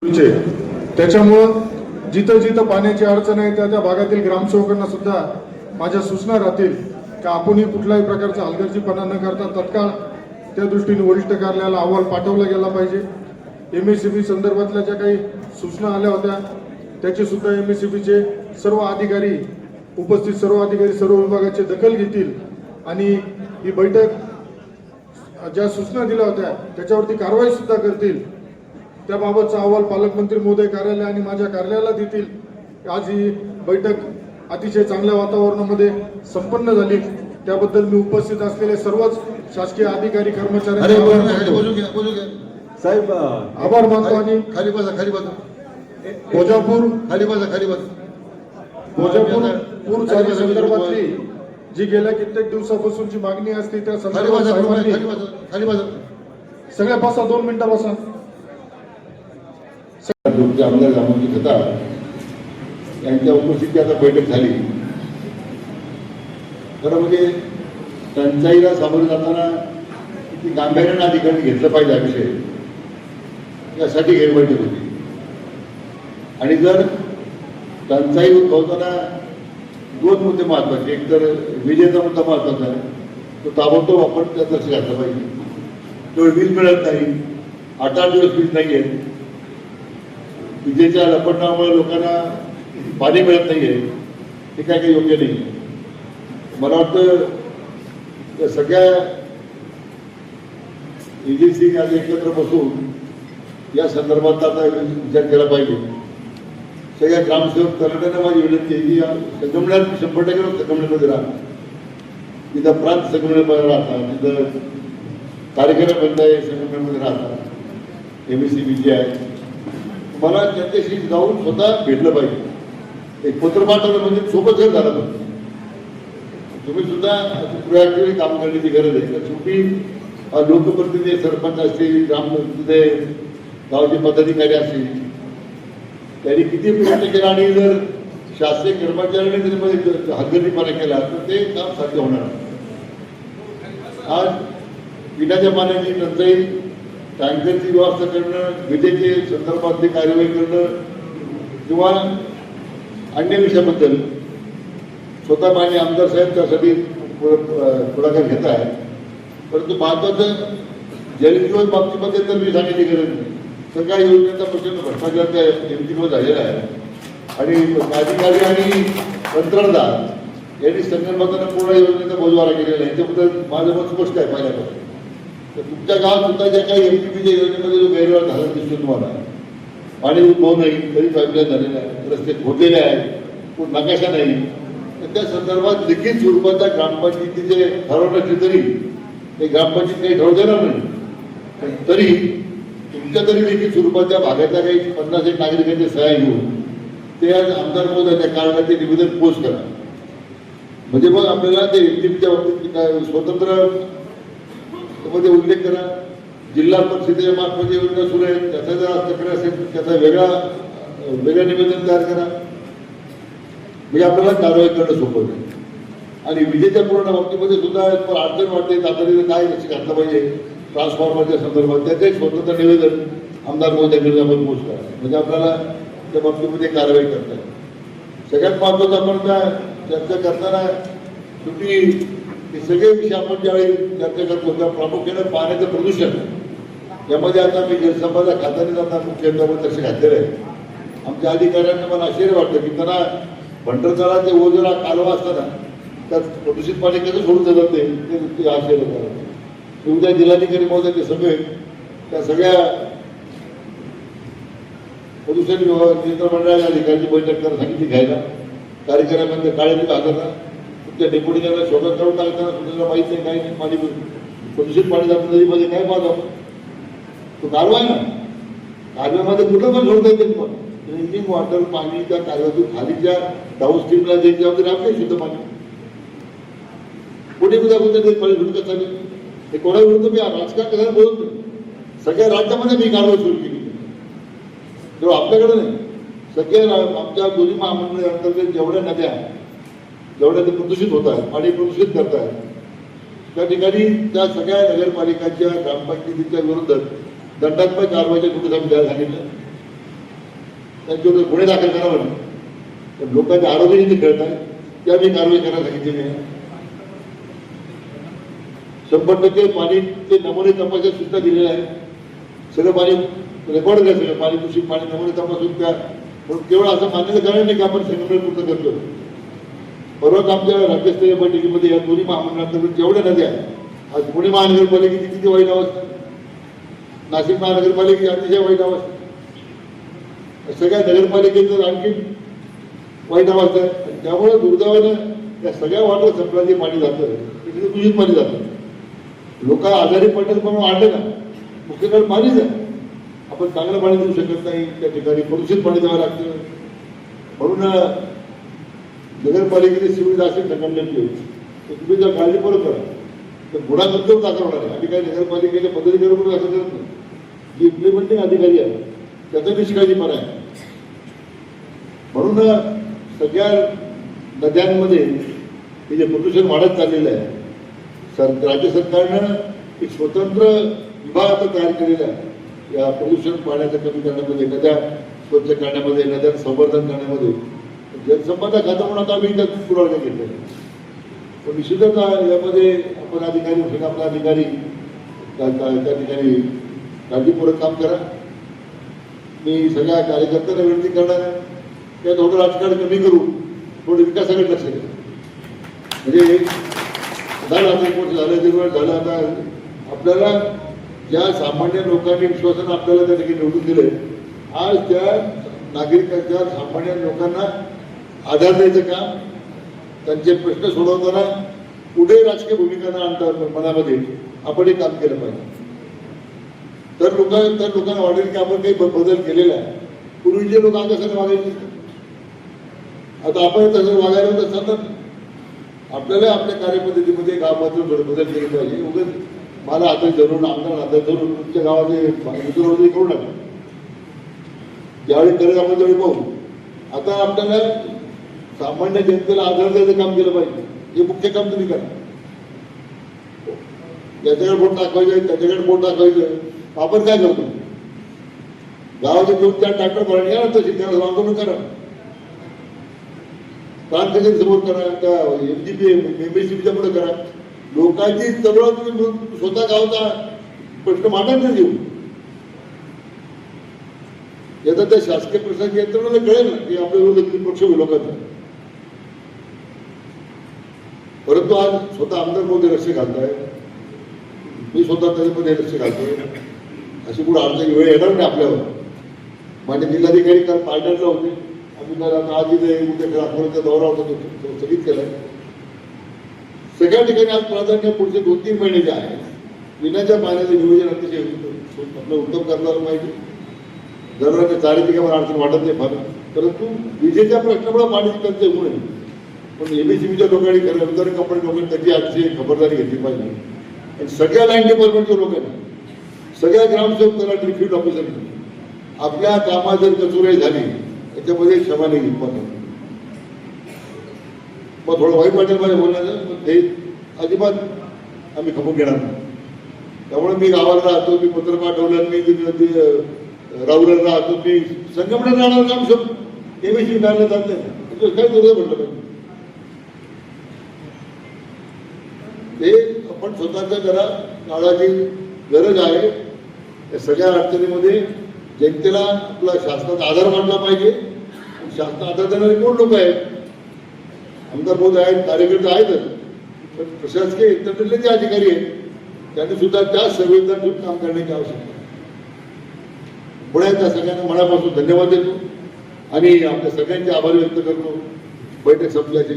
त्याच्यामुळं जिथं जिथं पाण्याची अडचण आहे त्या भागातील ग्रामसेवकांना सुद्धा माझ्या सूचना राहतील की आपणही कुठल्याही प्रकारचा हलगर्जीपणा न करता तत्काळ त्या दृष्टीने वरिष्ठ कार्यालयाला अहवाल पाठवला गेला पाहिजे। MSCB संदर्भातल्या ज्या काही सूचना आल्या होत्या त्याची सुद्धा MSCBचे सर्व अधिकारी उपस्थित सर्व विभागाचे दखल घेतील आणि ही बैठक ज्या सूचना दिल्या होत्या त्याच्यावरती कारवाई सुद्धा करतील। त्याबाबतचा अहवाल पालकमंत्री महोदय कार्यालय आणि माझ्या कार्यालयाला देतील। आज ही बैठक अतिशय चांगल्या वातावरणामध्ये संपन्न झाली त्याबद्दल मी उपस्थित असलेले सर्वच शासकीय अधिकारी कर्मचारी साहेब आभार मानतो आणि खाली बसा भोजापूर पूर चालू संदर्भातली जी गेल्या कित्येक दिवसापासूनची मागणी असते त्या संदर्भात सगळ्या बसा 2 मिनिटं बसा। आमदार रामजी खताळ यांच्या उपस्थितीत आता बैठक झाली। खरं म्हणजे टंचाईला सामोरे जाताना किती गांभीर्याने अधिकारी घेतलं पाहिजे हा विषय यासाठी ही बैठक होती। आणि जर टंचाई उद्भवताना 2 मुद्दे महत्वाचे, एक तर विजेचा मुद्दा महत्वाचा आहे, तो ताबडतोब आपण त्यात लक्ष घातलं पाहिजे। तेवढं वीज मिळत नाही, 8-8 दिवस वीज नाही आहे, विजेच्या लपटणामुळे लोकांना पाणी मिळत नाहीये, हे काय काही योग्य नाही। मला वाटतं सगळ्या एजन्सी आज एकत्र बसून या संदर्भात आता विचार केला पाहिजे। सगळ्या ग्रामसेवक तलाट्यांना माझी विनंती आहे की संगमनेर 100% संगमनेरमध्ये राहा, तिथं प्रांत संगमनेरमध्ये राहतात, तिथं कार्यक्रम बंद आहे संगमनेरमध्ये राहतात, MSCB जी आहे, मला त्यांच्याशी जाऊन स्वतः भेटलं पाहिजे। एक पत्र पाठवलं म्हणजे सोबत जर झालं पाहिजे। तुम्ही सुद्धा प्रोएक्टिव्हली काम करण्याची गरज आहे। शेवटी लोकप्रतिनिधी, सरपंच असतील, तिथे गावचे पदाधिकारी असतील, त्यांनी किती प्रयत्न केला आणि जर शासकीय कर्मचाऱ्यांनी त्याच्यामध्ये हलगर्जीपणा केला तर ते काम साध्य होणार नाही। आज पिण्याच्या पाण्याची टंचाई, टँकरची व्यवस्था करणं, विजेचे संदर्भातली कार्यवाही करणं किंवा अन्य विषयाबद्दल स्वतः मान्य आमदार साहेब त्यासाठी पुढाकार घेत आहे। परंतु महत्वाचं जलजीवन बाबतीमध्ये तर मी सांगितली गरज नाही। सगळ्या योजनेचा प्रचंड भ्रष्टाचार त्या MTमध्ये झालेला आहे आणि अधिकारी आणि कंत्राटदार यांनी संगणमताना पूर्ण योजनेचा बोजवारा केलेला आहे। याच्याबद्दल माझं मत स्पष्ट आहे पहिल्यापासून। तर तुमच्या गावात सुद्धा ज्या काही MTPच्या योजनेमध्ये जो गैरव्यवहार झाला दिसतो तुम्हाला, पाणी उद्भव नाही तरी पाईपलाईन झालेलं आहे, रस्ते खोदलेले आहेत, नकाशा नाही, तर त्या संदर्भात लिखित स्वरूपाच्या ग्रामपंचायतीचे ठरवलं असले तरी ते ग्रामपंचायत काही ठरवू देणार नाही, तरी तुमच्या तरी लिखित स्वरूपाच्या भागाच्या काही 50 नागरिकांच्या सह्या घेऊन ते आज आमदार महोदयाच्या कारणाचे निवेदन पोस्ट करा। म्हणजे मग आपल्याला ते MTPच्या बाबतीत काय स्वतंत्र मध्ये उल्लेख करा, जिल्हा परिषदेच्या मार्फत योजना सुरू आहे त्याचा जर तक्रार असेल त्याचा वेगळं निवेदन तयार करा, म्हणजे आपल्याला कारवाई करणं सोपं होईल। आणि विजेच्या पूर्ण बाबतीमध्ये सुद्धा अडचण वाटते, तातडीने काय लक्ष घातलं पाहिजे ट्रान्सफॉर्मरच्या संदर्भात त्याचे स्वतंत्र निवेदन आमदार महोदयांकडे आपण पोस्ट करा, म्हणजे आपल्याला त्या बाबतीमध्ये कारवाई करता येईल। सगळ्यात महत्त्वाचं आपण चर्चा करताना शेवटी हे सगळे विषय आपण ज्यावेळी चर्चा करतो त्या प्रामुख्याने पाण्याचं प्रदूषण यामध्ये आता मी जलसंपदा खात्याने जाता मुख्यमंत्र्यांवर लक्ष घातलेलं आहे। आमच्या अधिकाऱ्यांना मला आश्चर्य वाटतं की त्यांना भंडारदरा ते ओझरा कालवा असताना त्यात प्रदूषित पाणी कसं सोडून जातात ते आश्चर्य करतात। उद्या जिल्हाधिकारी महोदयाच्या सभेत त्या सगळ्या प्रदूषण नियंत्रण मंडळाच्या अधिकाऱ्यांची बैठक करायला सांगितली घ्यायला, कार्यक्रमामध्ये काळजी हाताना तुमच्या डेप्युटीला शोधात काढून टाकताना तुम्हाला माहीत नाही काही पाणी प्रदूषित पाणी जातं नदीमध्ये काय पाहतो तो कालवा आहे ना, कालव्यामध्ये कुठं पण सोडता येते पण ड्रिंकिंग वॉटर पाणी त्या कालव्यातून खालीच्या डाऊनस्ट्रीमला जाईल त्यामध्ये आपले शुद्ध पाणी कुठे कुठे पाणी सुटत चालेल हे कोणाविरुद्ध मी राजकारण करायला बोलत नाही। सगळ्या राज्यामध्ये मी कारवाई सुरू केली, तेव्हा आपल्याकडे नाही, सगळ्या आमच्या दोन्ही महामंडळ अंतर्गत जेवढ्या नद्या जेवढ्या ते प्रदूषित होत आहेत, पाणी प्रदूषित करत आहेत, त्या ठिकाणी त्या सगळ्या नगरपालिकांच्या ग्रामपंचायतीच्या विरोधात दंडात्मक कारवाईच्या नोटीस आम्ही द्यायला सांगितलं। त्यांच्यावर गुन्हे दाखल करावा नाही. पण लोकांच्या आरोग्याची खेळत आहे त्या मी कारवाई करायला सांगितलेली आहे. 100% पाणीचे नमुने तपासायला सुद्धा दिलेले आहे. सगळं पाणी रेकॉर्ड करायचं, सगळं पाणी दूषित पाणी नमुने तपासून त्या केवळ असं मान्य करणार नाही की आपण संगमनेर पूर्ण करतो. परवाच आमच्या राज्यस्तरीय बैठकीमध्ये या दोन्ही महामंडळांतर्गत जेवढ्या नद्या आज पुणे महानगरपालिकेची किती वाईट अवस्था, नाशिक महानगरपालिकेची अतिशय वाईट अवस्था, सगळ्या नगरपालिकेचं आणखी वाईट अवस्था आहे. आणि त्यामुळे दुर्दैवानं या सगळ्या वॉटर सप्लायचे पाणी जातं तिथे दूषित पाणी जातं. लोक आजारी पडण्याचं म्हणून आणलं ना, मुख्य कारण पाणीच आहे. आपण चांगलं पाणी देऊ शकत नाही, त्या ठिकाणी प्रदूषित पाणी द्यावं लागतं. म्हणून नगरपालिकेची सुविधा असेल संगमनेरची तुम्ही जर काळजीपूर्वक करा तर गुन्हा नंतर दाखल होणार आहे. आणि काही नगरपालिकेच्या पदाधिकाऱ्यांकडून असं करत नाही. जे इम्प्लिमेंटिंग अधिकारी आहे त्याचा निष्काळजीपणा आहे. म्हणून सगळ्या नद्यांमध्ये हे जे प्रदूषण वाढत चाललेलं आहे, राज्य सरकारनं एक स्वतंत्र विभाग आता तयार केलेला आहे या प्रदूषण पाण्याचं कमी करण्यामध्ये, नद्या स्वच्छ करण्यामध्ये, नद्यांचं संवर्धन करण्यामध्ये. जलसंपदा खातं म्हणून आता आम्ही त्यात पुरवठा घेतलेला आहे. पण निश्चितच यामध्ये आपण अधिकारी आपला अधिकारी त्या ठिकाणी काळजीपूर्वक काम करा. मी सगळ्या कार्यकर्त्यांना विनंती करणार आहे त्या थोडं राजकारण कमी करू, थोडं विकासाकडे लक्ष द्या. म्हणजे झालं आता 1 वर्ष झालं, 1.5 वर्ष झालं, आता आपल्याला ज्या सामान्य लोकांनी विश्वासानं आपल्याला त्या ठिकाणी निवडून दिले, आज त्या नागरिकांच्या सामान्य लोकांना आधार द्यायचं काम, त्यांचे प्रश्न सोडवताना कुठेही राजकीय भूमिका न आणता मनामध्ये आपण हे काम केलं पाहिजे. तर लोकांना वाटेल की आपण काही बदल केलेला आहे. पूर्वीचे लोक कसं वागायचे, आता आपण तसं वागायला होत असताना आपल्याला आपल्या कार्यपद्धतीमध्ये गाव पातळीवर बदल केले पाहिजे. उगाच मला हातात धरून आमदार हातात धरून तुमच्या गावाचे मित्रवृत्ती करू नका. ज्यावेळी करत आपण त्यावेळी पाहू. आता आपल्याला सामान्य जनतेला आधार द्यायचं काम केलं पाहिजे. हे मुख्य काम तुम्ही करा. ज्याच्याकडे बोट दाखवायचं त्याच्याकडे बोट दाखवायचं. आपण काय करतो, गावाचे 2-4 ट्रॅक्टर भरून या ना, तशी त्याला आंदोलन करा, प्रांत समोर करा, त्या MGP पुढे करा. लोकांची चळवळ तुम्ही स्वतः गावचा प्रश्न मांडायचा देऊ. याचा त्या शासकीय प्रशासकीय यंत्रणेला कळेल ना की आपल्या विरोधात किती पक्ष लोकांचा. परंतु आज स्वतः आमदार मोदी लक्ष घालताय, मी स्वतः त्याच्यामध्ये लक्ष घालतोय. अशी कुठं अडचण वेळ येणार नाही आपल्यावर. माझे जिल्हाधिकारी काल पालघरला होते. आम्ही काल आता आज इथे उद्या नागपूरचा दौरा होता तो स्थगित केलाय. सगळ्या ठिकाणी आज प्राधान्य पुढचे 2-3 महिने जे आहे पिण्याच्या पाण्याचं नियोजन अतिशय आपलं उत्तम करणार पाहिजे. जनावरांच्या चाऱ्याची मला अडचण वाटत नाही फार, परंतु विजेच्या प्रश्नामुळे पाण्याची टंचाई होऊ नये. पण MSCBच्या लोकांनी वितरण कंपनी लोकांनी त्याची अतिशय खबरदारी घेतली पाहिजे. आणि सगळ्या लाईन डिपार्टमेंटच्या लोकांनी, सगळ्या ग्रामसेवक तलाठी फील्ड ऑफिसरनी आपल्या कामात जर कचुराई झाली त्याच्यामध्ये क्षमा नाही घेत पाहिजे. मग थोडं वाईट वाटेल माझ्या बोलण्याचं, पण ते अजिबात आम्ही खपून घेणार नाही. त्यामुळे मी गावाला राहतो, मी पत्र पाठवलं, मी राहुल राहतो, मी संगमनेर राहणार ग्रामसेवक MSCB काढलं जात नाही. काय दुर्दैव म्हटलं पाहिजे ते आपण स्वतःच्या जरा काळाची गरज आहे. या सगळ्या अडचणीमध्ये जनतेला आपला शासनाचा आधार मानला पाहिजे. शासना आधार देणारे कोण लोक आहेत, आमदार मोदी आहेत, कार्यकर्ते आहेतच, पण प्रशासकीय यंत्रणेतले जे अधिकारी आहेत त्यांनी सुद्धा त्या संवेदना काम करण्याची आवश्यकता आहे. पुढे त्या सगळ्यांना मनापासून धन्यवाद देतो आणि आपल्या सगळ्यांचे आभार व्यक्त करतो. बैठक संपल्याचे